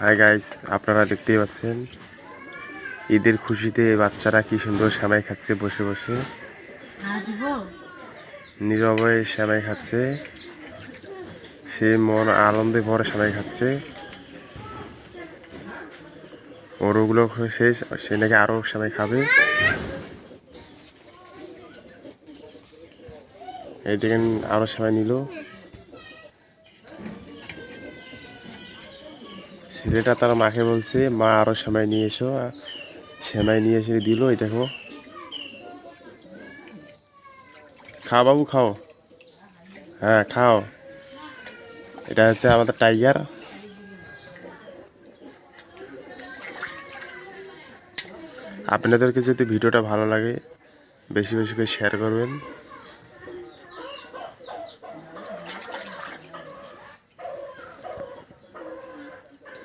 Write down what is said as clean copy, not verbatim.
Hi guys, আপনারা দেখতেই পাচ্ছেন ঈদের খুশিতে বাচ্চারা কি সুন্দর সেমাই খাচ্ছে বসে বসে। নীরবে সেমাই খাচ্ছে, সে মন আনন্দে ভরে সেমাই খাচ্ছে। ওর ওগুলো শেষ, সে নাকি আরো সেমাই খাবে। এই দেখেন আরো সেমাই নিল। ছেলেটা তার মাকে বলছে, মা আরো সেমাই নিয়ে এসো। সেমাই নিয়ে এসে দিল। এই দেখো, খাও বাবু খাও। হ্যাঁ খাও। এটা হচ্ছে আমাদের টাইগার। আপনাদেরকে যদি ভিডিওটা ভালো লাগে বেশি বেশি করে শেয়ার করবেন।